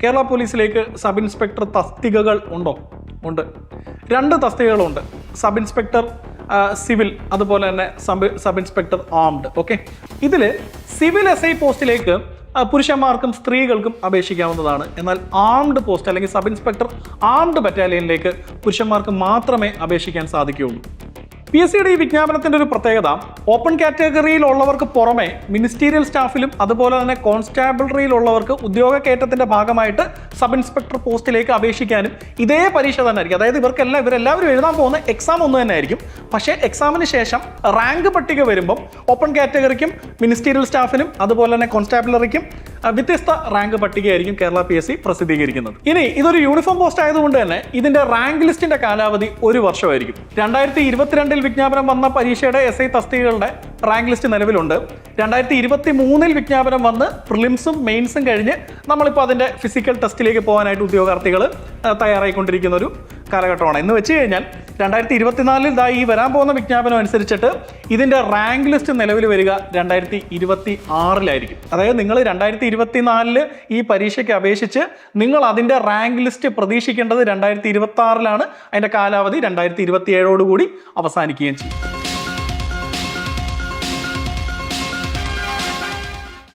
Kerala പോലീസിലേക്ക് sub inspector തസ്തികകൾ ഉണ്ടോ? ഉണ്ട്. 2 തസ്തികകളുണ്ട്. സബ് ഇൻസ്പെക്ടർ സിവിൽ, അതുപോലെ തന്നെ സബ് ഇൻസ്പെക്ടർ ആംഡ്. ഓക്കെ, ഇതിൽ സിവിൽ SI പോസ്റ്റിലേക്ക് പുരുഷന്മാർക്കും സ്ത്രീകൾക്കും അപേക്ഷിക്കാവുന്നതാണ്. എന്നാൽ ആംഡ് പോസ്റ്റ് അല്ലെങ്കിൽ സബ് ഇൻസ്പെക്ടർ ആംഡ് ബറ്റാലിയനിലേക്ക് പുരുഷന്മാർക്ക് മാത്രമേ അപേക്ഷിക്കാൻ സാധിക്കുകയുള്ളൂ. PSCയുടെ ഈ വിജ്ഞാപനത്തിൻ്റെ ഒരു പ്രത്യേകത, ഓപ്പൺ കാറ്റഗറിയിലുള്ളവർക്ക് പുറമെ മിനിസ്റ്റീരിയൽ സ്റ്റാഫിലും അതുപോലെ തന്നെ കോൺസ്റ്റാബിളറിയിലുള്ളവർക്ക് ഉദ്യോഗ കയറ്റത്തിൻ്റെ ഭാഗമായിട്ട് സബ് ഇൻസ്പെക്ടർ പോസ്റ്റിലേക്ക് അപേക്ഷിക്കാനും ഇതേ പരീക്ഷ തന്നെ ആയിരിക്കും. അതായത് ഇവരെല്ലാവരും എഴുതാൻ പോകുന്ന എക്സാം ഒന്ന് തന്നെ ആയിരിക്കും. പക്ഷേ എക്സാമിന് ശേഷം റാങ്ക് പട്ടിക വരുമ്പം ഓപ്പൺ കാറ്റഗറിക്കും മിനിസ്റ്റീരിയൽ സ്റ്റാഫിനും അതുപോലെ തന്നെ കോൺസ്റ്റാബിളറിക്കും വ്യത്യസ്ത റാങ്ക് പട്ടികയായിരിക്കും കേരള PSC പ്രസിദ്ധീകരിക്കുന്നത്. ഇനി ഇതൊരു യൂണിഫോം പോസ്റ്റ് ആയതുകൊണ്ട് തന്നെ ഇതിന്റെ റാങ്ക് ലിസ്റ്റിന്റെ കാലാവധി 1 വർഷമായിരിക്കും. 2022 വിജ്ഞാപനം വന്ന പരീക്ഷയുടെ SI തസ്തികകളുടെ റാങ്ക് ലിസ്റ്റ് നിലവിലുണ്ട്. 2023 വിജ്ഞാപനം വന്ന് പ്രിലിംസും മെയിൻസും കഴിഞ്ഞ് നമ്മളിപ്പോൾ അതിന്റെ ഫിസിക്കൽ ടെസ്റ്റിലേക്ക് പോകാനായിട്ട് ഉദ്യോഗാർത്ഥികൾ തയ്യാറായിക്കൊണ്ടിരിക്കുന്ന ഒരു കാലഘട്ടമാണ്. എന്ന് വെച്ച് കഴിഞ്ഞാൽ 2024 ഈ വരാൻ പോകുന്ന വിജ്ഞാപനം അനുസരിച്ചിട്ട് ഇതിന്റെ റാങ്ക് ലിസ്റ്റ് നിലവിൽ വരിക 2026 അതായത് നിങ്ങൾ 2024 ഈ പരീക്ഷയ്ക്ക് അപേക്ഷിച്ച് നിങ്ങൾ അതിന്റെ റാങ്ക് ലിസ്റ്റ് പ്രതീക്ഷിക്കേണ്ടത് 2026 അതിന്റെ കാലാവധി 2027 അവസാനിക്കുകയും ചെയ്യും.